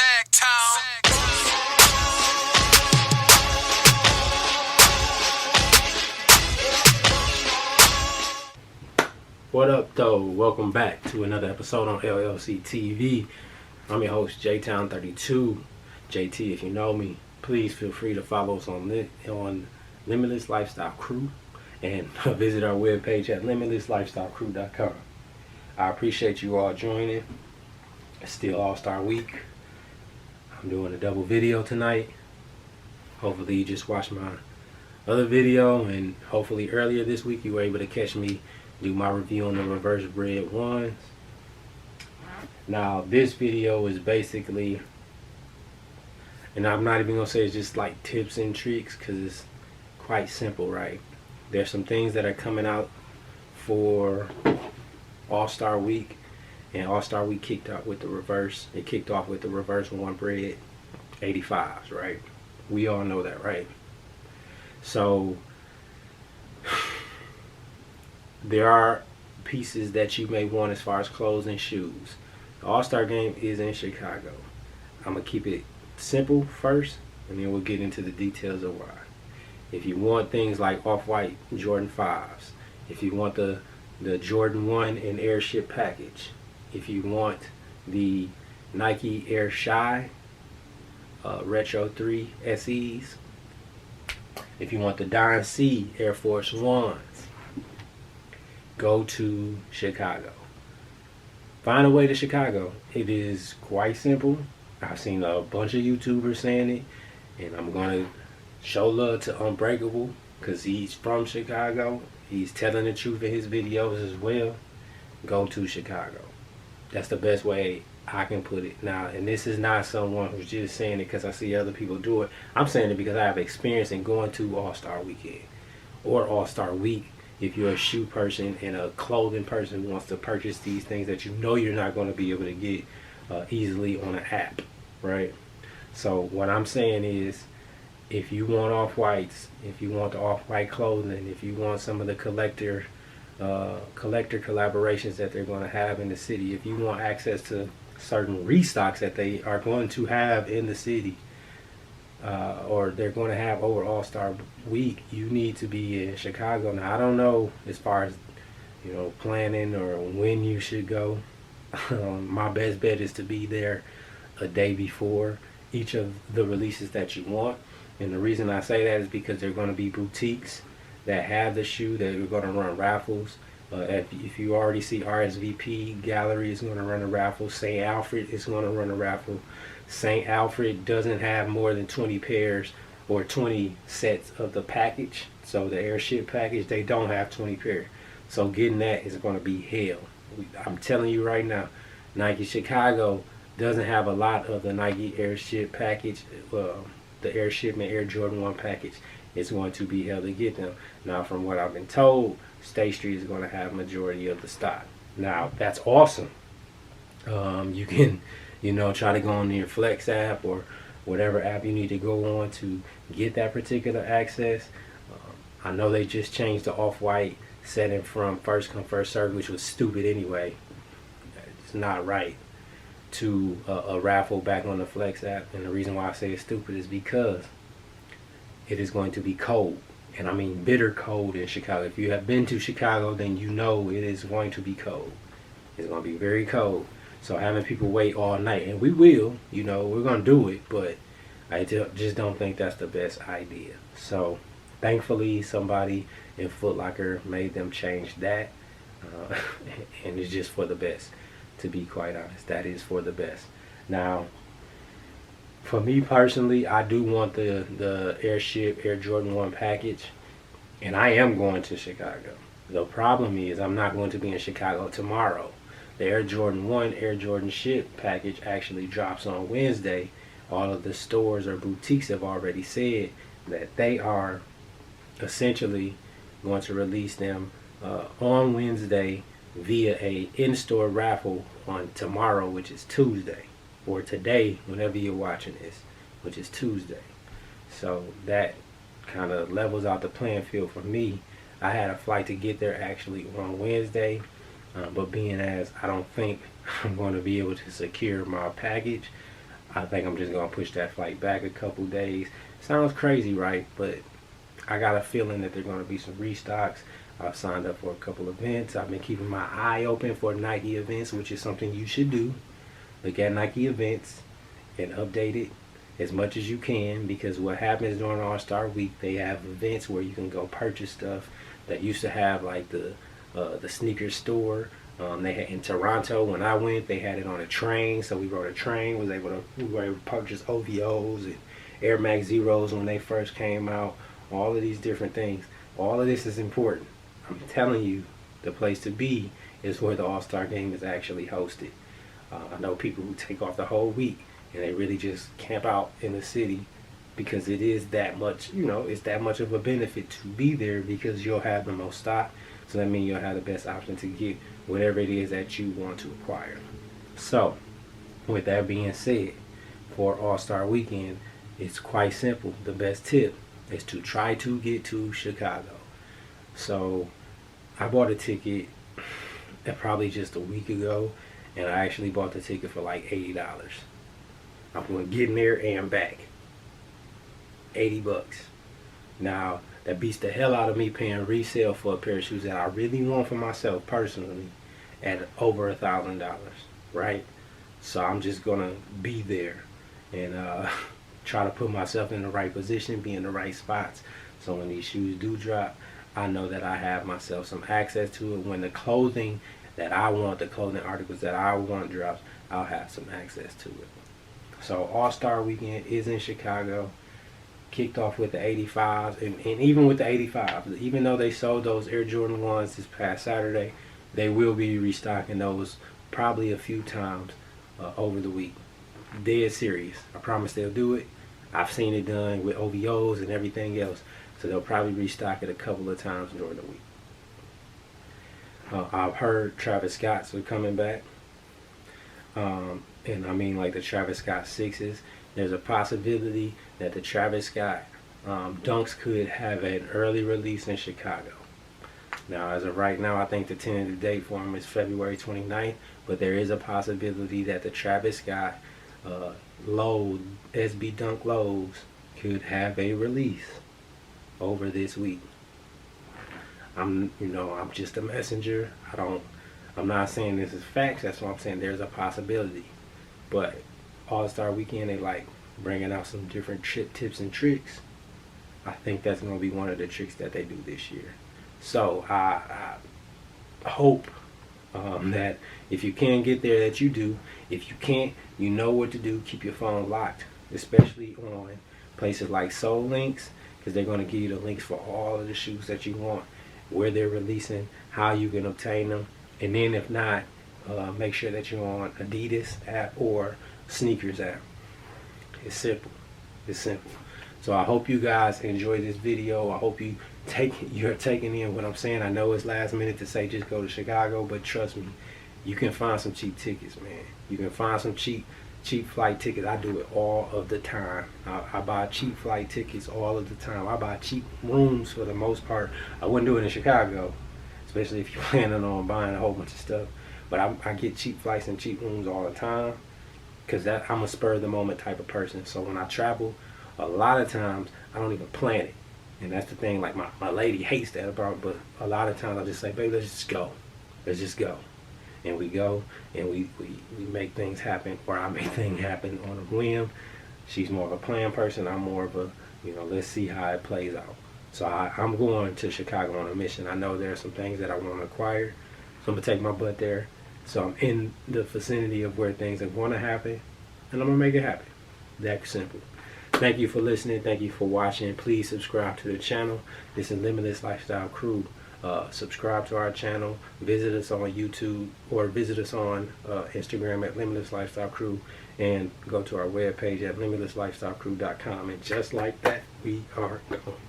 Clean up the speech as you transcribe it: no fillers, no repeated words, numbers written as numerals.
Sag Town. What up, though? Welcome back to another episode on LLC TV. I'm your host, J-Town32. JT, if you know me, please feel free to follow us on Limitless Lifestyle Crew and visit our webpage at limitlesslifestylecrew.com. I appreciate you all joining. It's still All-Star Week. I'm doing a double video tonight. Hopefully you just watched my other video, and hopefully earlier this week you were able to catch me do my review on the reverse bred ones. Now this video is basically, and I'm not even gonna say it's just like tips and tricks, because it's quite simple, right? There's some things that are coming out for All-Star Week, and All-Star Week kicked off with the reverse. It kicked off with the reverse one bred 85s, right? We all know that, right? So there are pieces that you may want as far as clothes and shoes. The All-Star game is in Chicago. I'm going to keep it simple first, and then we'll get into the details of why. If you want things like off-white Jordan 5s, if you want the Jordan 1 and Airship package, if you want the Nike Air Shy Retro 3 SEs, if you want the Don C Air Force 1s, go to Chicago. Find a way to Chicago. It is quite simple. I've seen a bunch of YouTubers saying it, and I'm going to show love to Unbreakable because he's from Chicago. He's telling the truth in his videos as well. Go to Chicago. That's the best way I can put it. Now, and this is not someone who's just saying it because I see other people do it. I'm saying it because I have experience in going to All-Star Weekend or All-Star Week. If you're a shoe person and a clothing person who wants to purchase these things that you know you're not going to be able to get easily on an app, right? So what I'm saying is, if you want off-whites, if you want the off-white clothing, if you want some of the collector collaborations that they're going to have in the city, if you want access to certain restocks that they are going to have in the city, or they're going to have over All-Star Week, you need to be in Chicago. Now, I don't know as far as, planning or when you should go. My best bet is to be there a day before each of the releases that you want. And the reason I say that is because they're going to be boutiques that have the shoe that are going to run raffles. If you already see RSVP Gallery is going to run a raffle. St. Alfred is going to run a raffle. St. Alfred doesn't have more than 20 pairs or 20 sets of the package. So the Airship package, they don't have 20 pairs. So getting that is going to be hell. I'm telling you right now, Nike Chicago doesn't have a lot of the Nike Airship package. The Airship and Air Jordan 1 package. It's going to be hell to get them. Now, from what I've been told, State Street is going to have majority of the stock. Now, that's awesome. You can, try to go on your Flex app or whatever app you need to go on to get that particular access. I know they just changed the off-white setting from first come first serve, which was stupid anyway. It's not right, to a raffle back on the Flex app. And the reason why I say it's stupid is because it is going to be cold. And I mean bitter cold in Chicago. If you have been to Chicago, then you know it is going to be cold. It's going to be very cold. So having people wait all night, and we will, we're going to do it, but I just don't think that's the best idea. So thankfully somebody in Foot Locker made them change that. And it's just for the best, to be quite honest. That is for the best. Now, for me personally, I do want the Airship Air Jordan 1 package, and I am going to Chicago. The problem is I'm not going to be in Chicago tomorrow. The Air Jordan 1 Air Jordan Ship package actually drops on Wednesday. All of the stores or boutiques have already said that they are essentially going to release them on Wednesday via a in-store raffle on tomorrow, which is Tuesday, or today, whenever you're watching this, which is Tuesday. So that kind of levels out the playing field for me. I had a flight to get there actually on Wednesday, but being as I don't think I'm going to be able to secure my package, I think I'm just going to push that flight back a couple days. Sounds crazy, right? But I got a feeling that there's going to be some restocks. I've signed up for a couple events. I've been keeping my eye open for Nike events, which is something you should do. Look at Nike events and update it as much as you can, because what happens during All-Star Week, they have events where you can go purchase stuff that used to have, like the sneaker store. They had in Toronto when I went, they had it on a train, so we rode a train. We were able to purchase OVOs and Air Max Zeros when they first came out. All of these different things. All of this is important. I'm telling you, the place to be is where the All-Star Game is actually hosted. I know people who take off the whole week and they really just camp out in the city, because it is that much, it's that much of a benefit to be there, because you'll have the most stock. So that means you'll have the best option to get whatever it is that you want to acquire. So, with that being said, for All-Star Weekend, it's quite simple. The best tip is to try to get to Chicago. So, I bought a ticket probably just a week ago, and I actually bought the ticket for like $80. I'm going to get in there and back. $80. Now, that beats the hell out of me paying resale for a pair of shoes that I really want for myself personally at over $1,000, right? So I'm just going to be there and try to put myself in the right position, be in the right spots, so when these shoes do drop, I know that I have myself some access to it. When the clothing that I want, the clothing articles that I want drops, I'll have some access to it. So All-Star Weekend is in Chicago. Kicked off with the 85s, and even with the 85s, even though they sold those Air Jordan 1s this past Saturday, they will be restocking those probably a few times over the week. Dead serious. I promise they'll do it. I've seen it done with OVOs and everything else, so they'll probably restock it a couple of times during the week. I've heard Travis Scott's are coming back, and I mean like the Travis Scott 6s. There's a possibility that the Travis Scott Dunks could have an early release in Chicago. Now, as of right now, I think the tentative date for them is February 29th, but there is a possibility that the Travis Scott SB Dunk lows could have a release over this week. I'm just a messenger. I'm not saying this is facts. That's what I'm saying. There's a possibility, but All-Star Weekend, they like bringing out some different tips and tricks. I think that's going to be one of the tricks that they do this year. So I hope that if you can get there, that you do. If you can't, you know what to do. Keep your phone locked, especially on places like Soul Links, because they're going to give you the links for all of the shoes that you want, where they're releasing, how you can obtain them, and then if not, make sure that you're on Adidas app or Sneakers app. It's simple. It's simple. So I hope you guys enjoy this video. I hope you're taking in what I'm saying. I know it's last minute to say just go to Chicago, but trust me, you can find some cheap tickets, man. You can find some cheap flight tickets. I do it all of the time. I buy cheap flight tickets all of the time. I buy cheap rooms for the most part. I wouldn't do it in Chicago, especially if you're planning on buying a whole bunch of stuff. But I get cheap flights and cheap rooms all the time, because I'm a spur of the moment type of person. So when I travel, a lot of times I don't even plan it. And that's the thing, like my lady hates that about, but a lot of times I just say, baby, let's just go. Let's just go. And we go and we make things happen, or I make things happen on a whim. She's more of a plan person. I'm more of a, let's see how it plays out. So I'm going to Chicago on a mission. I know there are some things that I want to acquire. So I'm going to take my butt there. So I'm in the vicinity of where things are going to happen, and I'm going to make it happen. That simple. Thank you for listening. Thank you for watching. Please subscribe to the channel. This is Limitless Lifestyle Crew. Subscribe to our channel. Visit us on YouTube, or visit us on Instagram at Limitless Lifestyle Crew, and go to our webpage at limitlesslifestylecrew.com. And just like that, we are gone.